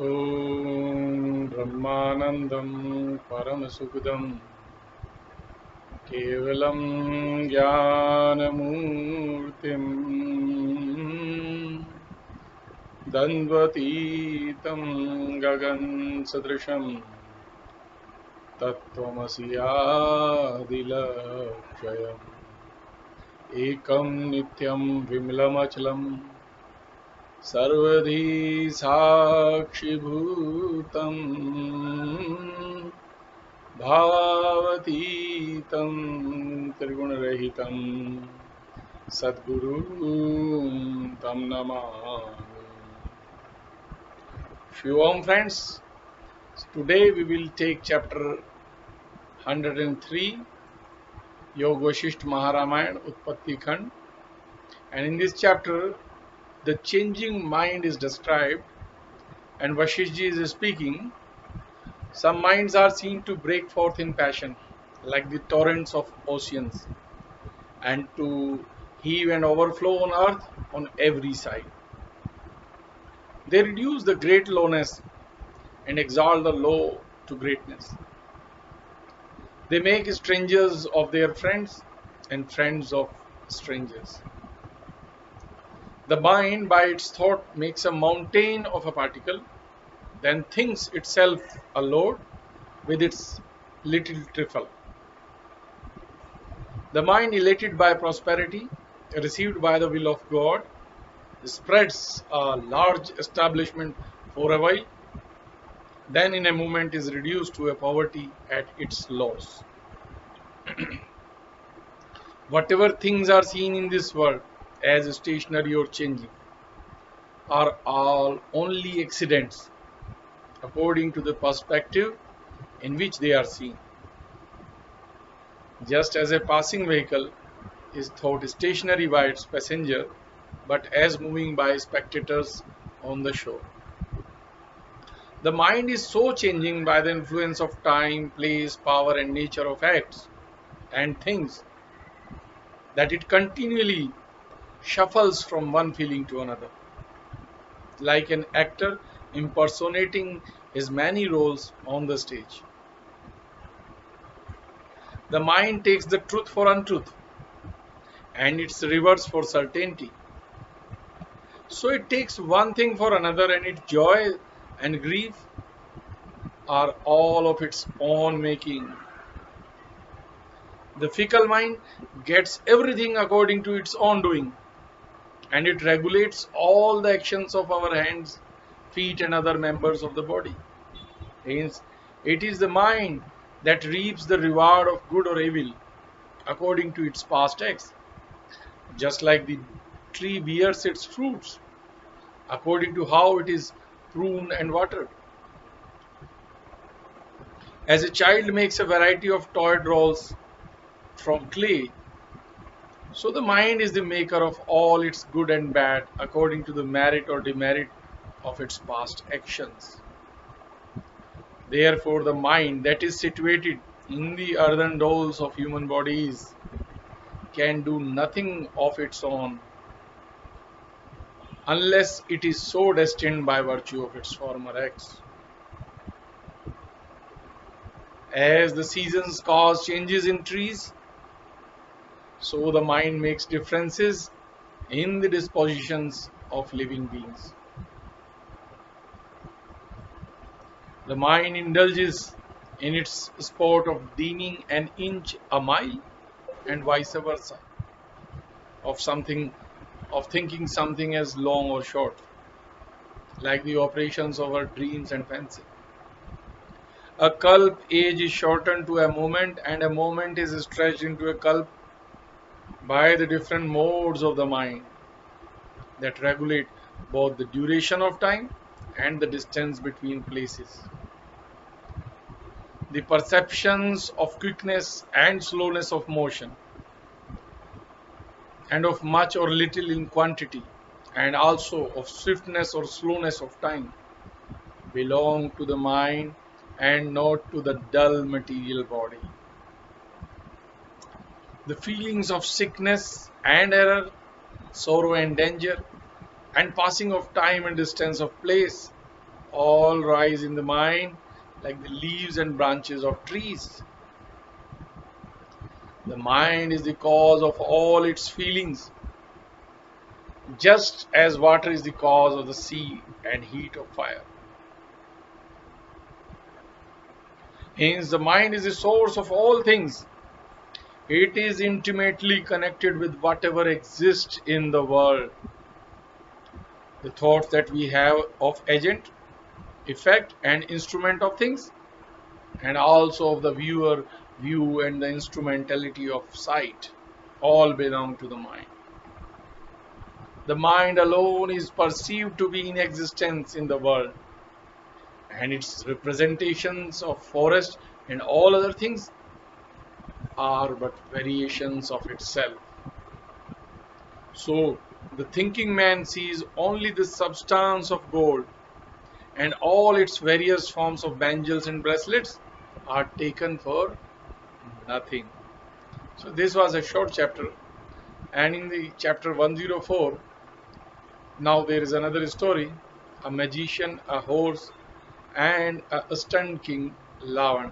ॐ ब्रह्मानन्दं परमसुखदं केवलं ज्ञानमूर्तिं द्वन्द्वतीतं गगनसदृशं तत्त्वमस्यादिलक्ष्यम् एकं नित्यं विमलमचलं सर्वधी साक्षिभूतं भावातीतं त्रिगुणरहितं सद्गुरुं तं Namami. Shalom friends, today we will take chapter 103 Yoga Vasishtha Maharamayana Utpatti Khanda, and in this chapter the changing mind is described, and Vasishtha is speaking. Some minds are seen to break forth in passion, like the torrents of oceans, and to heave and overflow on earth on every side. They reduce the great lowness and exalt the low to greatness. They make strangers of their friends and friends of strangers. The mind by its thought makes a mountain of a particle, then thinks itself a lord with its little trifle. The mind elated by prosperity, received by the will of God, spreads a large establishment for a while, then in a moment is reduced to a poverty at its loss. Whatever things are seen in this world as stationary or changing are all only accidents according to the perspective in which they are seen. Just as a passing vehicle is thought stationary by its passenger, but as moving by spectators on the shore. The mind is so changing by the influence of time, place, power, and nature of acts and things that it continually shuffles from one feeling to another, like an actor impersonating his many roles on the stage. The mind takes the truth for untruth and its reverse for certainty. So it takes one thing for another, and its joy and grief are all of its own making. The fickle mind gets everything according to its own doing, and it regulates all the actions of our hands, feet, and other members of the body. Hence, it is the mind that reaps the reward of good or evil according to its past acts, just like the tree bears its fruits according to how it is pruned and watered. As a child makes a variety of toy dolls from clay, so the mind is the maker of all its good and bad according to the merit or demerit of its past actions. Therefore, the mind that is situated in the earthen dolls of human bodies can do nothing of its own unless it is so destined by virtue of its former acts. As the seasons cause changes in trees, so the mind makes differences in the dispositions of living beings. The mind indulges in its sport of deeming an inch a mile and vice versa, of thinking something as long or short, like the operations of our dreams and fancy. A kalp age is shortened to a moment, and a moment is stretched into a kalp by the different modes of the mind that regulate both the duration of time and the distance between places. The perceptions of quickness and slowness of motion, and of much or little in quantity, and also of swiftness or slowness of time, belong to the mind and not to the dull material body. The feelings of sickness and error, sorrow and danger, and passing of time and distance of place all rise in the mind like the leaves and branches of trees. The mind is the cause of all its feelings, just as water is the cause of the sea and heat of fire. Hence, the mind is the source of all things. It is intimately connected with whatever exists in the world. The thoughts that we have of agent, effect, and instrument of things, and also of the viewer, view, and the instrumentality of sight, all belong to the mind. The mind alone is perceived to be in existence in the world, and its representations of forest and all other things are but variations of itself. So, the thinking man sees only the substance of gold, and all its various forms of bangles and bracelets are taken for nothing. So, this was a short chapter, and in the chapter 104, now there is another story: a magician, a horse, and a stunned king, Lavana.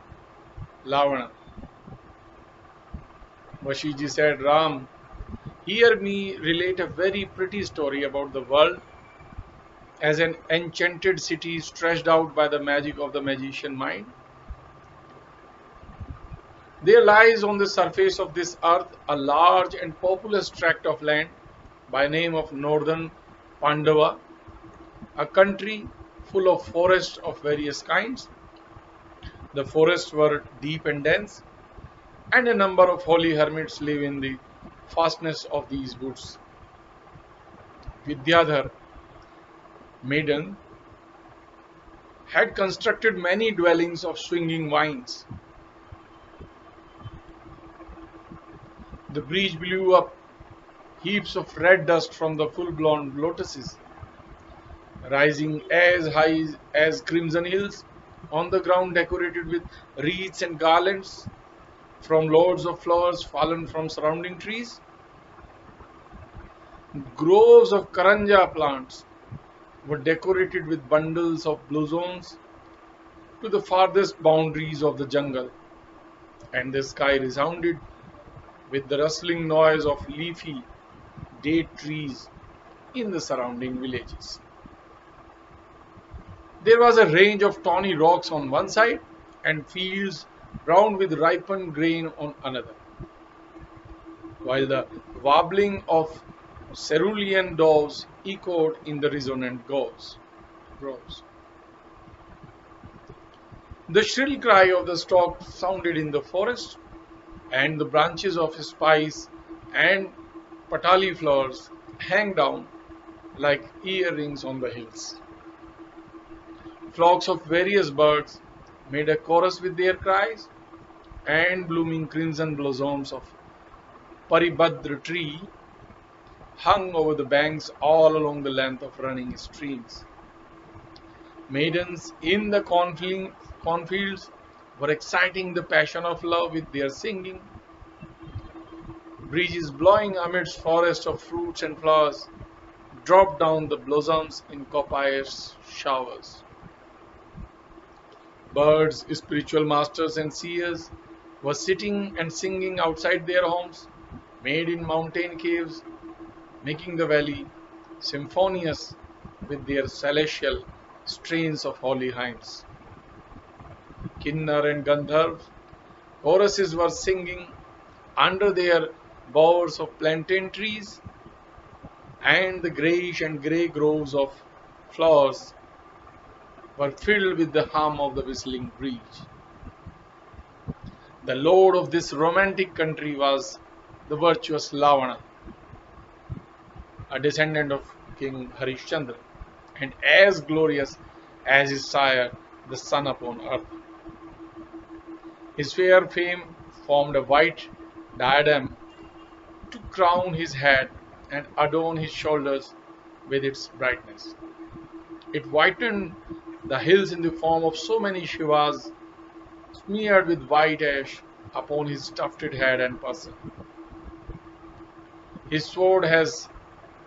Vashiji said, Ram, hear me relate a very pretty story about the world as an enchanted city stretched out by the magic of the magician mind. There lies on the surface of this earth a large and populous tract of land by name of Northern Pandava, a country full of forests of various kinds. The forests were deep and dense, and a number of holy hermits live in the fastness of these woods. Vidyadhar, Maiden, had constructed many dwellings of swinging vines. The breeze blew up heaps of red dust from the full-blown lotuses, rising as high as crimson hills on the ground decorated with wreaths and garlands from loads of flowers fallen from surrounding trees. Groves of karanja plants were decorated with bundles of blossoms to the farthest boundaries of the jungle, and the sky resounded with the rustling noise of leafy date trees in the surrounding villages. There was a range of tawny rocks on one side and fields brown with ripened grain on another, while the warbling of cerulean doves echoed in the resonant groves. The shrill cry of the stork sounded in the forest, and the branches of spice and patali flowers hang down like earrings on the hills. Flocks of various birds made a chorus with their cries, and blooming crimson blossoms of paribhadra tree hung over the banks all along the length of running streams. Maidens in the cornfields were exciting the passion of love with their singing. Breezes blowing amidst forests of fruits and flowers dropped down the blossoms in copious showers. Birds, spiritual masters, and seers were sitting and singing outside their homes, made in mountain caves, making the valley symphonious with their celestial strains of holy hymns. Kinnar and Gandharv choruses were singing under their bowers of plantain trees, and the greyish and grey groves of flowers were filled with the hum of the whistling breeze. The lord of this romantic country was the virtuous Lavana, a descendant of King Harishchandra, and as glorious as his sire, the sun upon earth. His fair fame formed a white diadem to crown his head and adorn his shoulders with its brightness. It whitened the hills in the form of so many Shivas smeared with white ash upon his tufted head and person. His sword has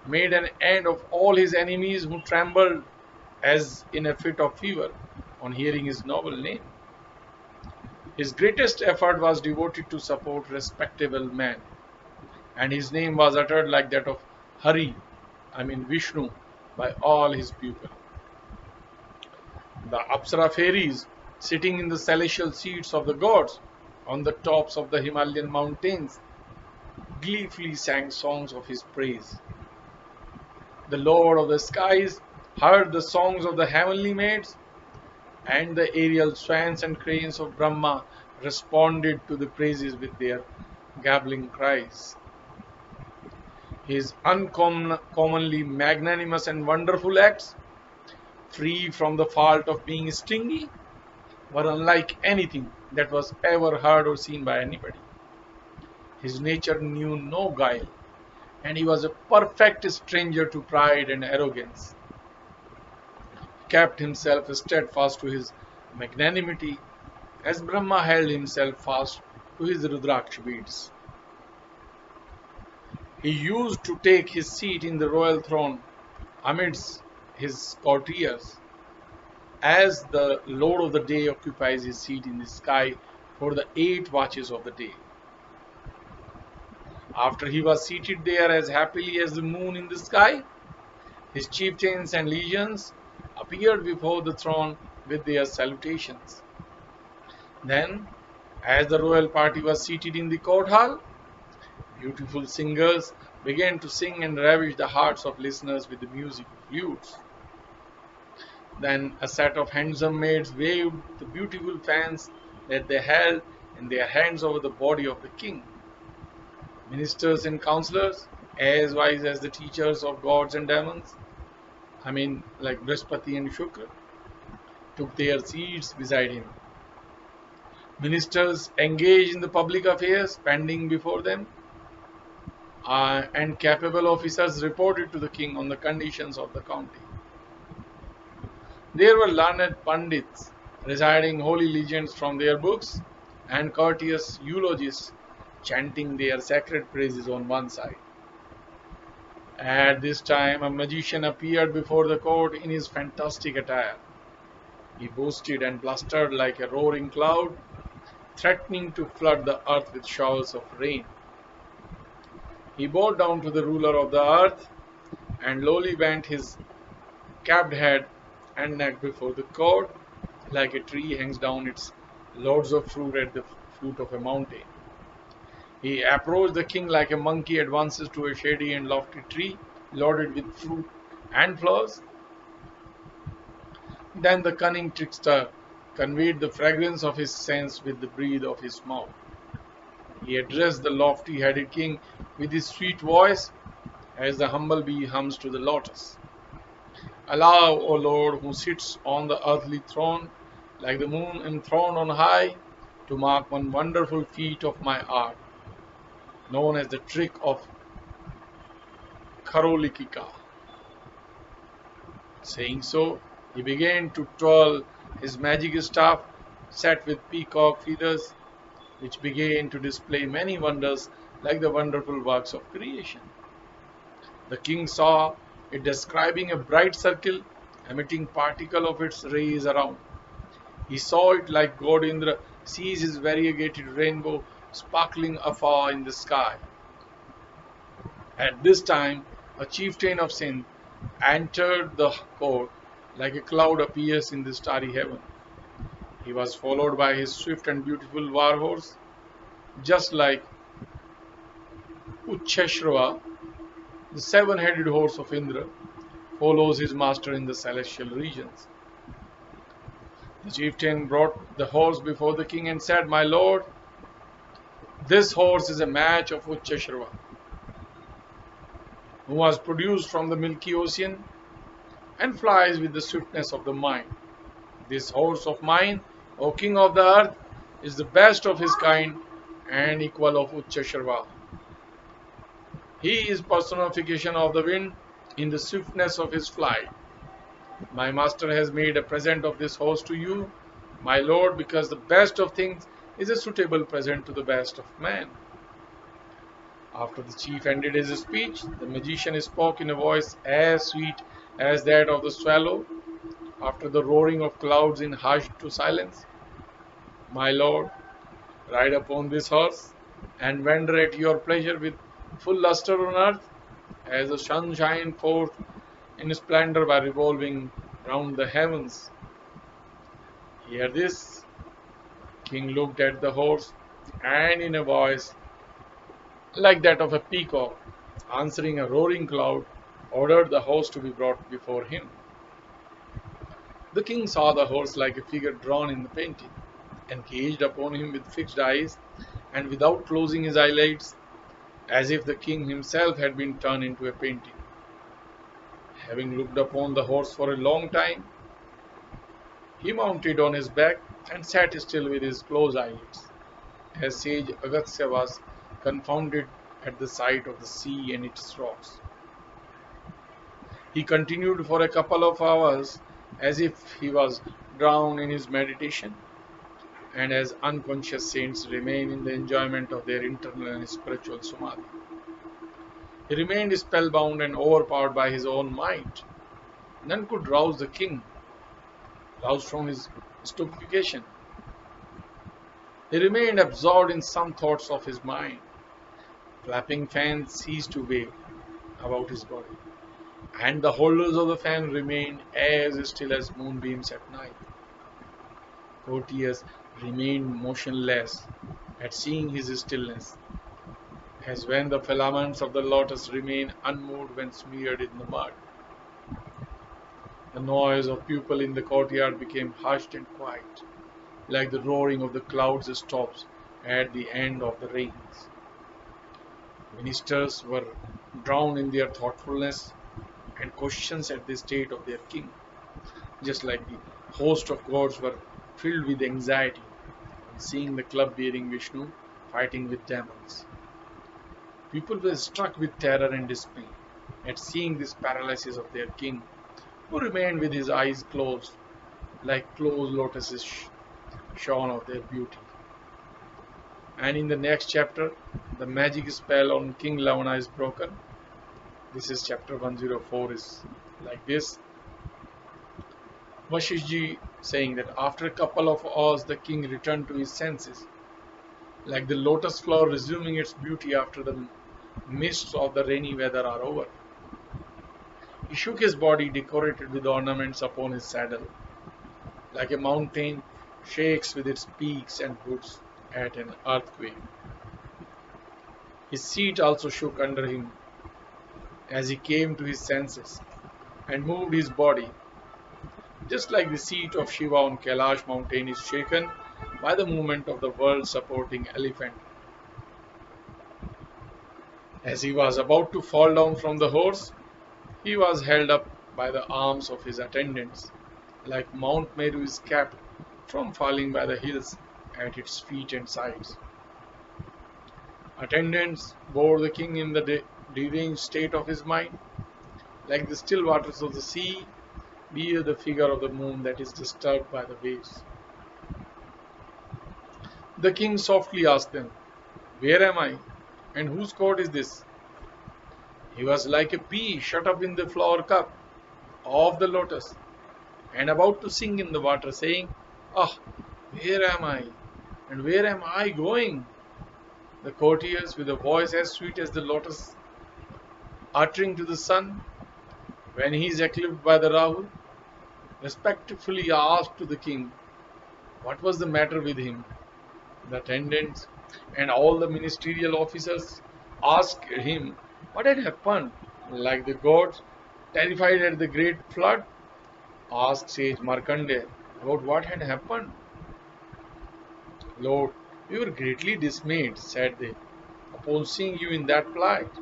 made an end of all his enemies who trembled as in a fit of fever on hearing his noble name. His greatest effort was devoted to support respectable men, and his name was uttered like that of Vishnu, by all his people. The Apsara fairies, sitting in the celestial seats of the gods on the tops of the Himalayan mountains, gleefully sang songs of his praise. The Lord of the skies heard the songs of the heavenly maids, and the aerial swans and cranes of Brahma responded to the praises with their gabbling cries. His uncommonly magnanimous and wonderful acts, free from the fault of being stingy, were unlike anything that was ever heard or seen by anybody. His nature knew no guile, and he was a perfect stranger to pride and arrogance. He kept himself steadfast to his magnanimity, as Brahma held himself fast to his Rudraksh beads. He used to take his seat in the royal throne amidst his courtiers, as the Lord of the day occupies his seat in the sky for the 8 watches of the day. After he was seated there as happily as the moon in the sky, his chieftains and legions appeared before the throne with their salutations. Then, as the royal party was seated in the court hall, beautiful singers began to sing and ravish the hearts of listeners with the music of flutes. Then a set of handsome maids waved the beautiful fans that they held in their hands over the body of the king. Ministers and counselors, as wise as the teachers of gods and demons, like Brihaspati and Shukra, took their seats beside him. Ministers engaged in the public affairs pending before them, and capable officers reported to the king on the conditions of the county. There were learned pandits reciting holy legends from their books, and courteous eulogists chanting their sacred praises on one side. At this time, a magician appeared before the court in his fantastic attire. He boasted and blustered like a roaring cloud, threatening to flood the earth with showers of rain. He bowed down to the ruler of the earth and lowly bent his capped head and neck before the court, like a tree hangs down its loads of fruit at the foot of a mountain. He approached the king like a monkey advances to a shady and lofty tree loaded with fruit and flowers. Then the cunning trickster conveyed the fragrance of his scents with the breath of his mouth. He addressed the lofty-headed king with his sweet voice, as the humble bee hums to the lotus. Allow, O Lord, who sits on the earthly throne, like the moon enthroned on high, to mark one wonderful feat of my art, known as the trick of Kharolikika. Saying so, he began to twirl his magic staff set with peacock feathers, which began to display many wonders like the wonderful works of creation. The king saw it describing a bright circle, emitting particle of its rays around. He saw it like God Indra sees his variegated rainbow sparkling afar in the sky. At this time, a chieftain of Sindh entered the court like a cloud appears in the starry heaven. He was followed by his swift and beautiful war horse, just like Ch106, the 7-headed horse of Indra, follows his master in the celestial regions. The chieftain brought the horse before the king and said, "My lord, this horse is a match of Ch106, who was produced from the milky ocean and flies with the swiftness of the mind. This horse of mine, O king of the earth, is the best of his kind and equal of Ch106. He is personification of the wind in the swiftness of his flight. My master has made a present of this horse to you, my lord, because the best of things is a suitable present to the best of man." After the chief ended his speech, the magician spoke in a voice as sweet as that of the swallow, after the roaring of clouds in hushed to silence. My lord, ride upon this horse, and wander at your pleasure with full lustre on earth, as the sun shines forth in splendor by revolving round the heavens. Hear this. King looked at the horse, and in a voice like that of a peacock, answering a roaring cloud, ordered the horse to be brought before him. The king saw the horse like a figure drawn in the painting, and gazed upon him with fixed eyes, and without closing his eyelids, as if the king himself had been turned into a painting. Having looked upon the horse for a long time, he mounted on his back and sat still with his closed eyelids, as sage Agastya was confounded at the sight of the sea and its rocks. He continued for a couple of hours as if he was drowned in his meditation, and as unconscious saints remain in the enjoyment of their internal and spiritual samadhi. He remained spellbound and overpowered by his own might. None could rouse the king, roused from his stupefaction. He remained absorbed in some thoughts of his mind. Flapping fans ceased to wave about his body, and the holders of the fan remained as still as moonbeams at night. Courtiers remained motionless at seeing his stillness, as when the filaments of the lotus remain unmoved when smeared in the mud. The noise of people in the courtyard became hushed and quiet, like the roaring of the clouds stops at the end of the rains. Ministers were drowned in their thoughtfulness and questions at the state of their king, just like the host of gods were filled with anxiety on seeing the club bearing Vishnu fighting with demons. People were struck with terror and dismay at seeing this paralysis of their king, who remained with his eyes closed, like closed lotuses shorn of their beauty. And in the next chapter, the magic spell on King Lavana is broken. This is chapter 104 is like this. Vasishtha saying that after a couple of hours the king returned to his senses, like the lotus flower resuming its beauty after the mists of the rainy weather are over. He shook his body decorated with ornaments upon his saddle, like a mountain shakes with its peaks and hoods at an earthquake. His seat also shook under him as he came to his senses and moved his body, just like the seat of Shiva on Kailash mountain is shaken by the movement of the world supporting elephant. As he was about to fall down from the horse, he was held up by the arms of his attendants, like Mount Meru is kept from falling by the hills at its feet and sides. Attendants bore the king in the deranged state of his mind, like the still waters of the sea bear the figure of the moon that is disturbed by the waves. The king softly asked them, "Where am I? And whose court is this?" He was like a pea shut up in the flower cup of the lotus, and about to sink in the water, saying, "Ah, where am I? And where am I going?" The courtiers, with a voice as sweet as the lotus, uttering to the sun, when he is eclipsed by the Rahu, respectfully asked to the king what was the matter with him. The attendants and all the ministerial officers asked him what had happened, like the gods, terrified at the great flood, asked sage Markandeya about what had happened. "Lord, we were greatly dismayed," said they, "upon seeing you in that plight,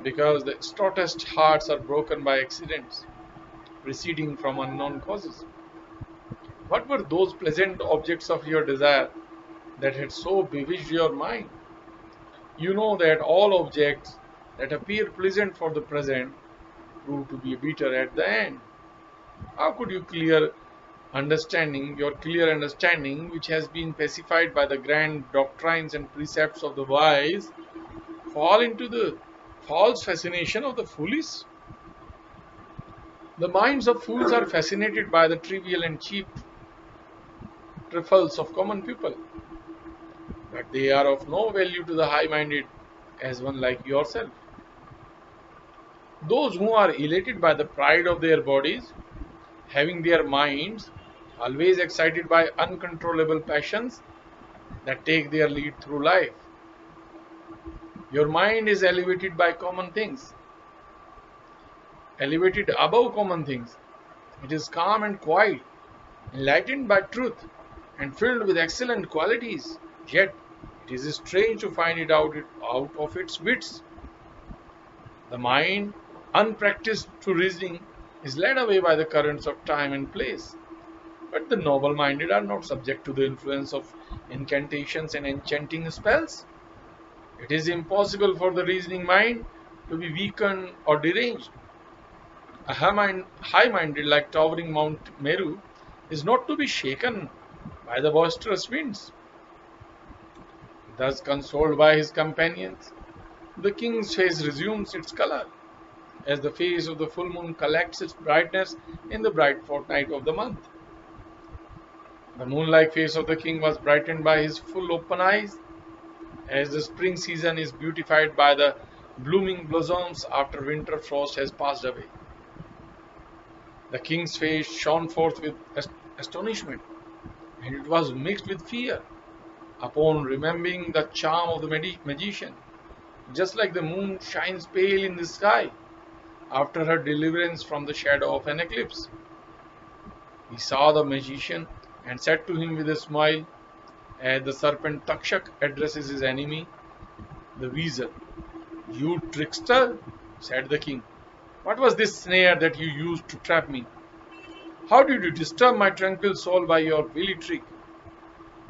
because the stoutest hearts are broken by accidents proceeding from unknown causes. What were those pleasant objects of your desire that had so bewitched your mind? You know that all objects that appear pleasant for the present prove to be bitter at the end. How could your clear understanding, which has been pacified by the grand doctrines and precepts of the wise, fall into the false fascination of the foolish?" The minds of fools are fascinated by the trivial and cheap trifles of common people, but they are of no value to the high minded as one like yourself. Those who are elated by the pride of their bodies, having their minds always excited by uncontrollable passions that take their lead through life. Your mind is elevated by common things, elevated above common things. It is calm and quiet, enlightened by truth, and filled with excellent qualities. Yet, it is strange to find it out of its wits. The mind, unpracticed through reasoning, is led away by the currents of time and place. But the noble minded are not subject to the influence of incantations and enchanting spells. It is impossible for the reasoning mind to be weakened or deranged. A high minded, like towering Mount Meru, is not to be shaken by the boisterous winds. Thus consoled by his companions, the king's face resumes its color, as the face of the full moon collects its brightness in the bright fortnight of the month. The moon-like face of the king was brightened by his full open eyes, as the spring season is beautified by the blooming blossoms after winter frost has passed away. The king's face shone forth with astonishment, and it was mixed with fear, upon remembering the charm of the magician, just like the moon shines pale in the sky after her deliverance from the shadow of an eclipse. He saw the magician and said to him with a smile, as the serpent Takshak addresses his enemy, the weasel, "You trickster," said the king, "what was this snare that you used to trap me? How did you disturb my tranquil soul by your wily trick,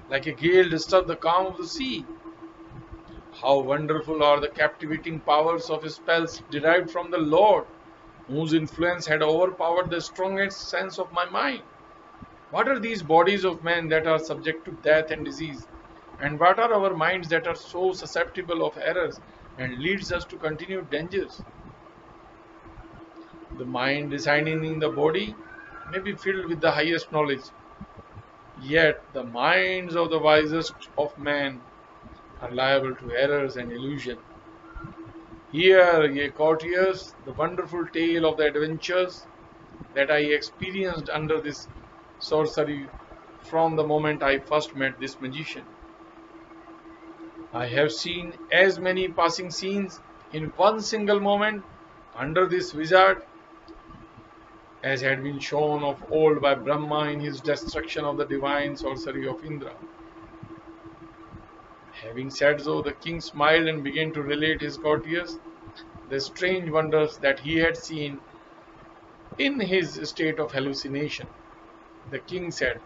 like a gale disturb the calm of the sea? How wonderful are the captivating powers of spells derived from the Lord, whose influence had overpowered the strongest sense of my mind! What are these bodies of men that are subject to death and disease? And what are our minds that are so susceptible of errors and leads us to continued dangers? The mind residing in the body may be filled with the highest knowledge, yet the minds of the wisest of men are liable to errors and illusion. Hear, ye courtiers, the wonderful tale of the adventures that I experienced under this sorcery from the moment I first met this magician. I have seen as many passing scenes in one single moment under this wizard as had been shown of old by Brahma in his destruction of the divine sorcery of Indra. Having said so, the king smiled and began to relate his courtiers the strange wonders that he had seen in his state of hallucination. The king said,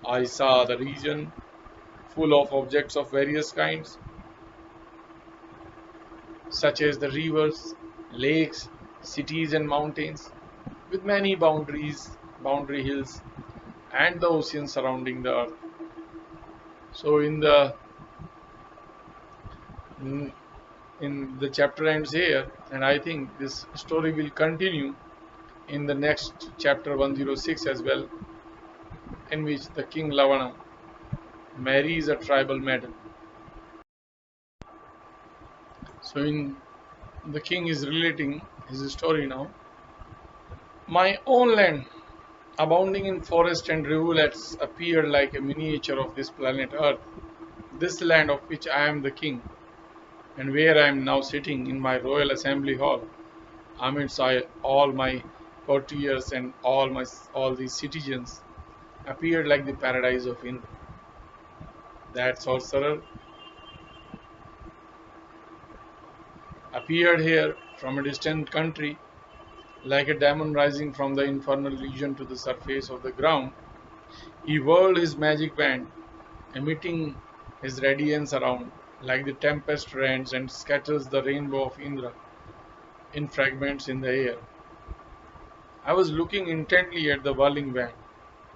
I saw the region full of objects of various kinds, such as the rivers, lakes, cities, and mountains, with many boundary hills, and the ocean surrounding the earth. So, in the chapter ends here, and I think this story will continue in the next chapter 106 as well, in which the king Lavana marries a tribal maiden. So, the king is relating his story now. My own land, abounding in forest and rivulets, appeared like a miniature of this planet Earth, this land of which I am the king, and where I am now sitting in my royal assembly hall, amidst all my courtiers and all these citizens, appeared like the paradise of Indra. That sorcerer appeared here from a distant country, like a demon rising from the infernal region to the surface of the ground. He whirled his magic wand, emitting his radiance around, like the tempest rends and scatters the rainbow of Indra in fragments in the air. I was looking intently at the whirling wand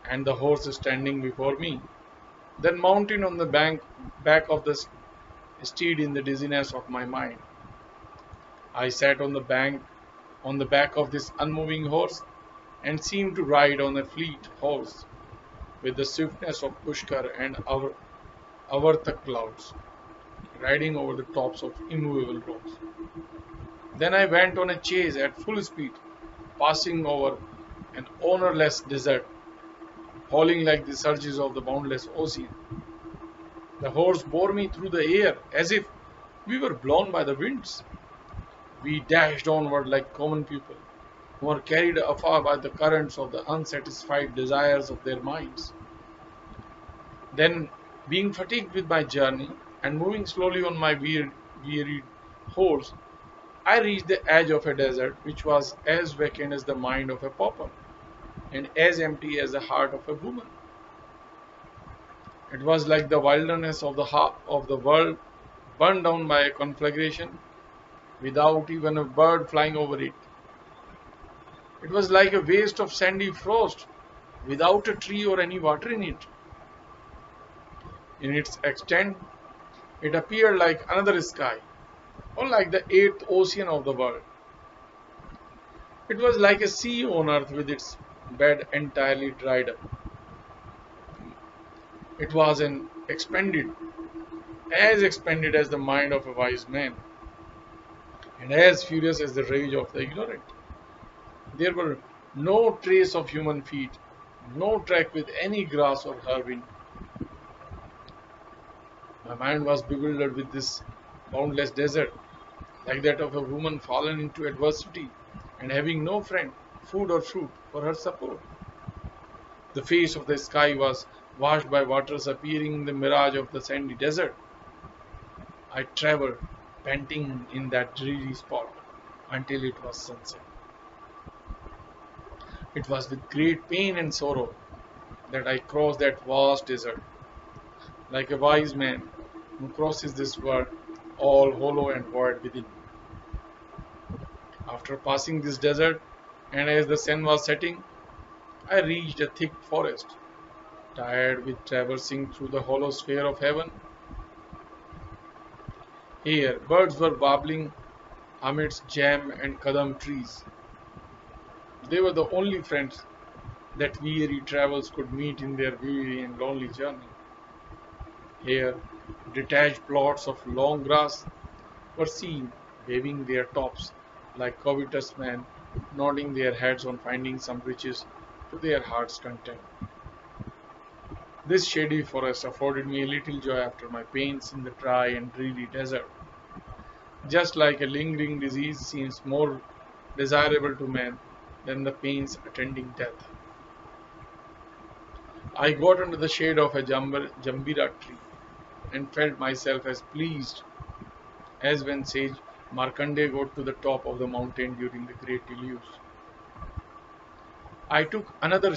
and the horse standing before me, then mounted on the back of the steed in the dizziness of my mind. I sat on the bank on the back of this unmoving horse and seemed to ride on a fleet horse with the swiftness of Pushkar and Avarta clouds, riding over the tops of immovable rocks. Then I went on a chase at full speed, passing over an ownerless desert, howling like the surges of the boundless ocean. The horse bore me through the air as if we were blown by the winds. We dashed onward like common people, who are carried afar by the currents of the unsatisfied desires of their minds. Then, being fatigued with my journey and moving slowly on my wearied horse, I reached the edge of a desert which was as vacant as the mind of a pauper and as empty as the heart of a woman. It was like the wilderness of the world burned down by a conflagration without even a bird flying over it. It was like a waste of sandy frost without a tree or any water in it. In its extent, it appeared like another sky, or like the eighth ocean of the world. It was like a sea on earth with its bed entirely dried up. It was as expanded as the mind of a wise man, and as furious as the rage of the ignorant. There were no trace of human feet, no track with any grass or herb in. My mind was bewildered with this boundless desert, like that of a woman fallen into adversity and having no friend, food or fruit for her support. The face of the sky was washed by waters appearing in the mirage of the sandy desert. I traveled, panting in that dreary spot, until it was sunset. It was with great pain and sorrow that I crossed that vast desert, like a wise man who crosses this world, all hollow and void within. After passing this desert, and as the sun was setting, I reached a thick forest. Tired with traversing through the hollow sphere of heaven, here birds were warbling amidst jam and kadam trees. They were the only friends that weary travels could meet in their weary and lonely journey. Here, detached plots of long grass were seen waving their tops like covetous men nodding their heads on finding some riches to their heart's content. This shady forest afforded me a little joy after my pains in the dry and dreary desert. Just like a lingering disease seems more desirable to man than the pains attending death. I got under the shade of a jambira tree and felt myself as pleased as when sage Markandeya got to the top of the mountain during the great deluge. I took another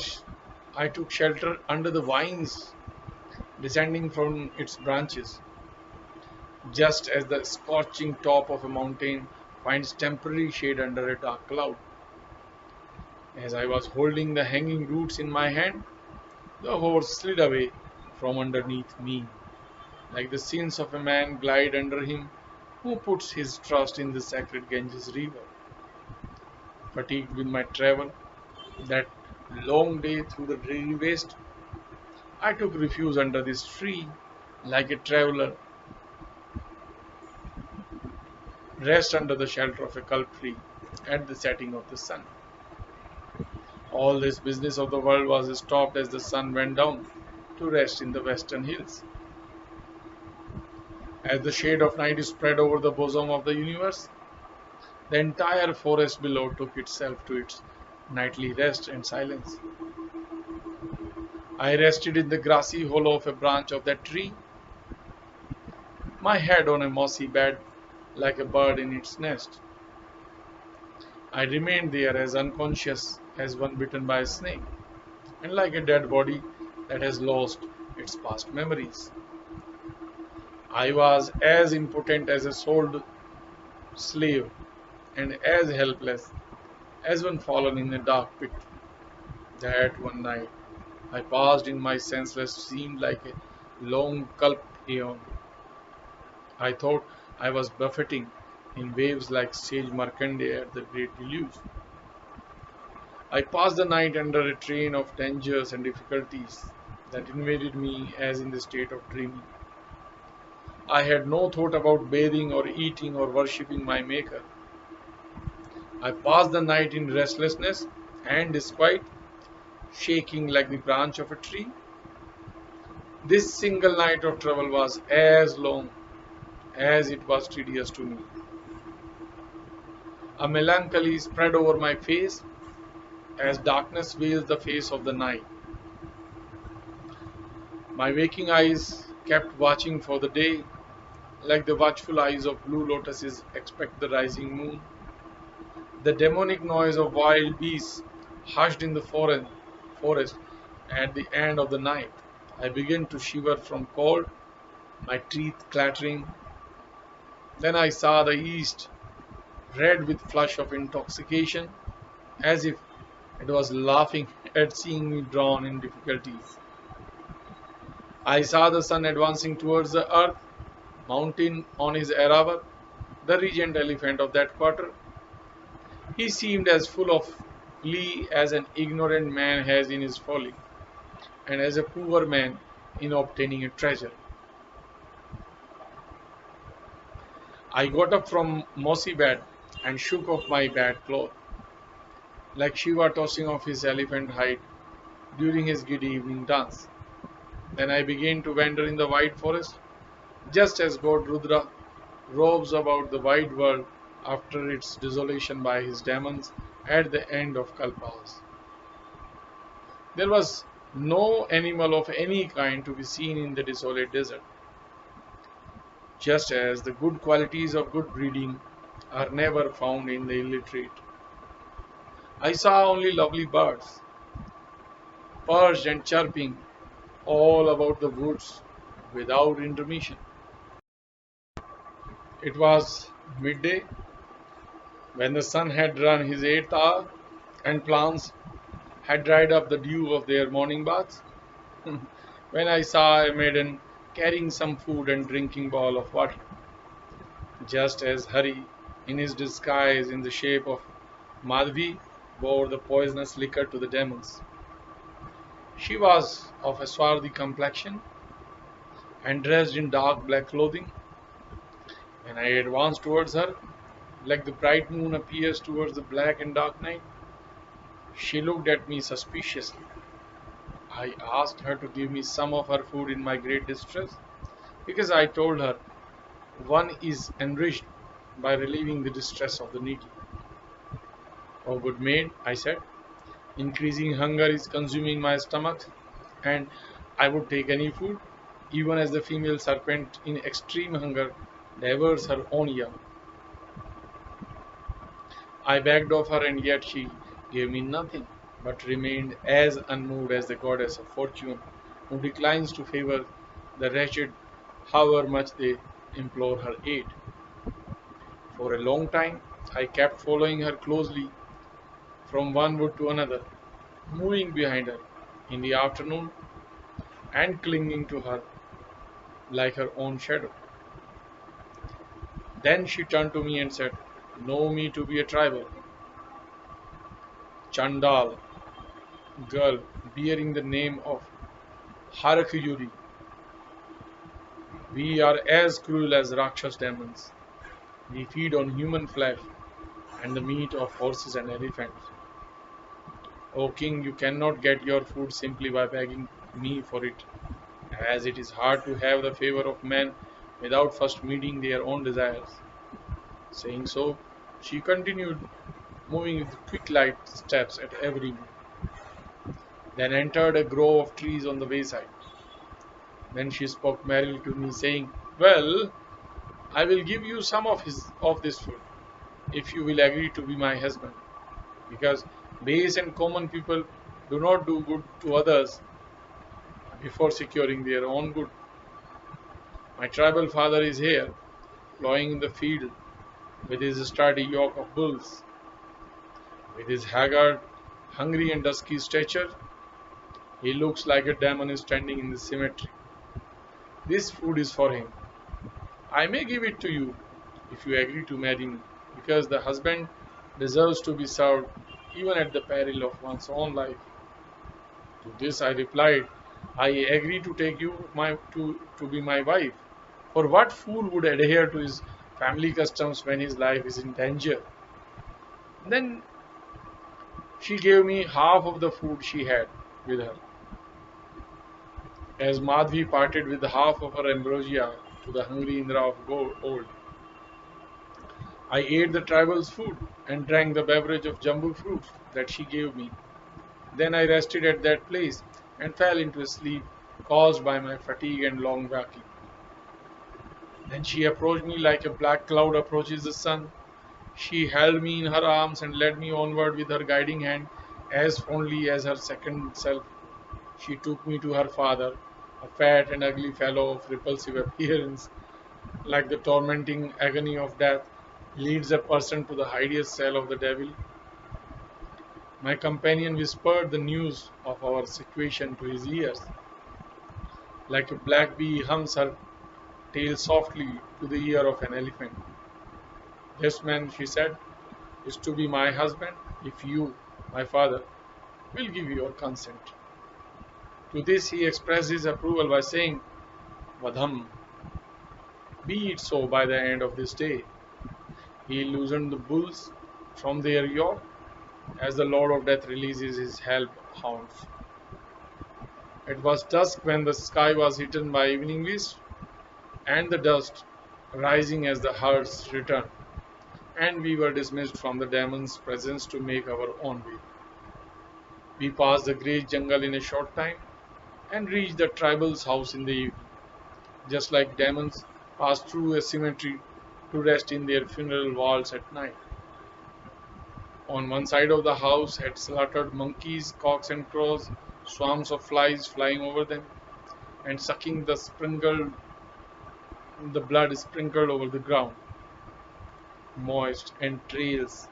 I took shelter under the vines descending from its branches, just as the scorching top of a mountain finds temporary shade under a dark cloud. As I was holding the hanging roots in my hand, the horse slid away from underneath me, like the sins of a man glide under him who puts his trust in the sacred Ganges river. Fatigued with my travel, that long day through the dreary waste, I took refuge under this tree, like a traveller rest under the shelter of a culp tree at the setting of the sun. All this business of the world was stopped as the sun went down to rest in the western hills. As the shade of night spread over the bosom of the universe, the entire forest below took itself to its nightly rest and silence. I rested in the grassy hollow of a branch of that tree, my head on a mossy bed like a bird in its nest. I remained there as unconscious as one bitten by a snake, and like a dead body that has lost its past memories. I was as impotent as a sold slave and as helpless as one fallen in a dark pit. That one night I passed in my senseless seemed like a long culped aeon. I thought I was buffeting in waves like sage Markandeya at the Great Deluge. I passed the night under a train of dangers and difficulties that invaded me as in the state of dreaming. I had no thought about bathing or eating or worshipping my Maker. I passed the night in restlessness and disquiet, shaking like the branch of a tree. This single night of travel was as long as it was tedious to me. A melancholy spread over my face as darkness veils the face of the night. My waking eyes kept watching for the day, like the watchful eyes of blue lotuses expect the rising moon. The demonic noise of wild beasts hushed in the forest at the end of the night. I began to shiver from cold, my teeth clattering. Then I saw the east, red with flush of intoxication, as if it was laughing at seeing me drawn in difficulties. I saw the sun advancing towards the earth, mounting on his Aravat, the regent elephant of that quarter. He seemed as full of glee as an ignorant man has in his folly, and as a poor man in obtaining a treasure. I got up from mossy bed and shook off my bad cloth, like Shiva tossing off his elephant hide during his giddy evening dance. Then I began to wander in the wide forest, just as God Rudra roves about the wide world after its desolation by his demons at the end of Kalpas. There was no animal of any kind to be seen in the desolate desert, just as the good qualities of good breeding are never found in the illiterate. I saw only lovely birds, perched and chirping all about the woods without intermission. It was midday when the sun had run his eighth hour and plants had dried up the dew of their morning baths. When I saw a maiden carrying some food and drinking bowl of water, just as Hari, in his disguise in the shape of Madhvi, bore the poisonous liquor to the demons. She was of a swarthy complexion and dressed in dark black clothing. When I advanced towards her, like the bright moon appears towards the black and dark night, she looked at me suspiciously. I asked her to give me some of her food in my great distress, because I told her one is enriched by relieving the distress of the needy. "Oh, good maid," I said, "increasing hunger is consuming my stomach, and I would take any food, even as the female serpent in extreme hunger devours her own young." I begged of her, and yet she gave me nothing, but remained as unmoved as the goddess of fortune, who declines to favor the wretched however much they implore her aid. For a long time I kept following her closely from one wood to another, moving behind her in the afternoon and clinging to her like her own shadow. Then she turned to me and said, "Know me to be a tribal, Chandal girl bearing the name of Harakyuri. We are as cruel as Rakshas demons. We feed on human flesh and the meat of horses and elephants. O king, you cannot get your food simply by begging me for it, as it is hard to have the favor of men without first meeting their own desires." Saying so, she continued, moving with quick light steps at every move, then entered a grove of trees on the wayside. Then she spoke merrily to me, saying, "Well, I will give you some of this food, if you will agree to be my husband, because base and common people do not do good to others before securing their own good. My tribal father is here, plowing in the field with his sturdy yoke of bulls. With his haggard, hungry and dusky stature, he looks like a demon standing in the cemetery. This food is for him. I may give it to you if you agree to marry me, because the husband deserves to be served even at the peril of one's own life. To this I replied, I agree to take you to be my wife. For what fool would adhere to his family customs when his life is in danger? Then she gave me half of the food she had with her, as Madhvi parted with half of her ambrosia to the hungry Indra of old. I ate the tribal's food and drank the beverage of jambu fruit that she gave me. Then I rested at that place and fell into a sleep caused by my fatigue and long walking. Then she approached me like a black cloud approaches the sun. She held me in her arms and led me onward with her guiding hand as fondly as her second self. She took me to her father, a fat and ugly fellow of repulsive appearance, like the tormenting agony of death leads a person to the hideous cell of the devil. My companion whispered the news of our situation to his ears, like a black bee hums her tail softly to the ear of an elephant. This man, she said, is to be my husband if you, my father, will give your consent. To this he expressed his approval by saying, Vadham, be it so by the end of this day. He loosened the bulls from their yoke as the Lord of Death releases his hell hounds. It was dusk when the sky was hidden by evening mist and the dust rising as the herds returned, and we were dismissed from the demon's presence to make our own way. We passed the great jungle in a short time and reached the tribal's house in the evening, just like demons pass through a cemetery to rest in their funeral vaults at night. On one side of the house had slaughtered monkeys, cocks, and crows, swarms of flies flying over them and sucking the blood sprinkled over the ground. Moist entrails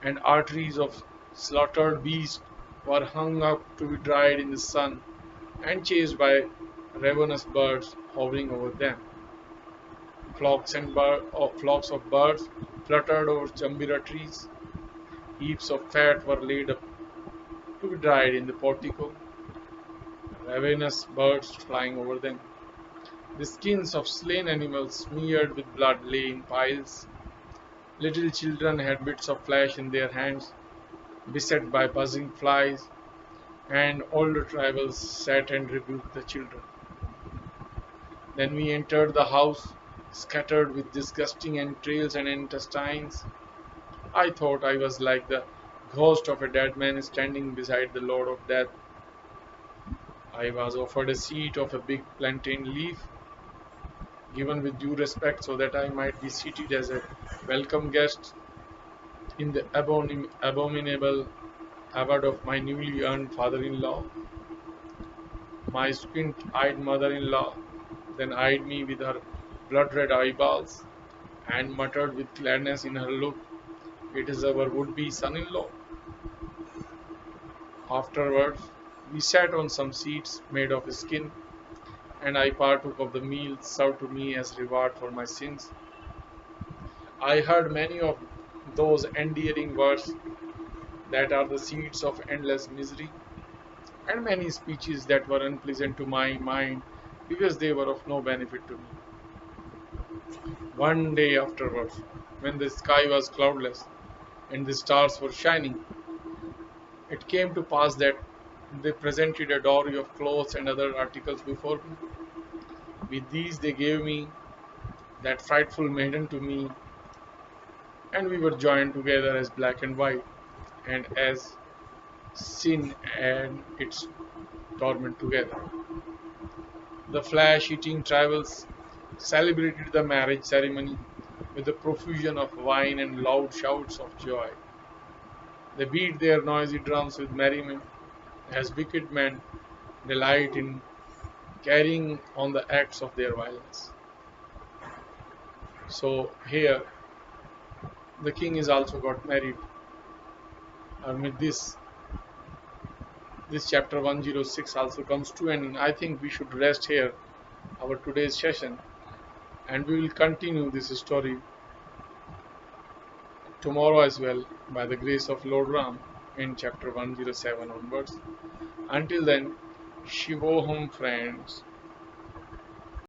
and arteries of slaughtered beasts were hung up to be dried in the sun and chased by ravenous birds hovering over them. Flocks of birds fluttered over jambira trees. Heaps of fat were laid up to be dried in the portico, ravenous birds flying over them. The skins of slain animals smeared with blood lay in piles. Little children had bits of flesh in their hands, beset by buzzing flies, and older tribals sat and rebuked the children. Then we entered the house, scattered with disgusting entrails and intestines. I thought I was like the ghost of a dead man standing beside the Lord of Death. I was offered a seat of a big plantain leaf, given with due respect so that I might be seated as a welcome guest in the abominable abode of my newly earned father-in-law. My squint-eyed mother-in-law then eyed me with her blood-red eyeballs and muttered with gladness in her look, "It is our would-be son-in-law." Afterwards, we sat on some seats made of skin, and I partook of the meal served to me as reward for my sins. I heard many of those endearing words that are the seeds of endless misery, and many speeches that were unpleasant to my mind because they were of no benefit to me. One day afterwards, when the sky was cloudless and the stars were shining, it came to pass that they presented a dowry of clothes and other articles before me. With these they gave me that frightful maiden to me, and we were joined together as black and white, and as sin and its torment together. The flesh-eating tribals celebrated the marriage ceremony with a profusion of wine and loud shouts of joy. They beat their noisy drums with merriment, as wicked men delight in carrying on the acts of their violence. So here, the king is also got married. And with this chapter 106 also comes to an end. I think we should rest here our today's session, and we will continue this story tomorrow as well, by the grace of Lord Ram, in chapter 107 onwards. Until then, Shivoham friends.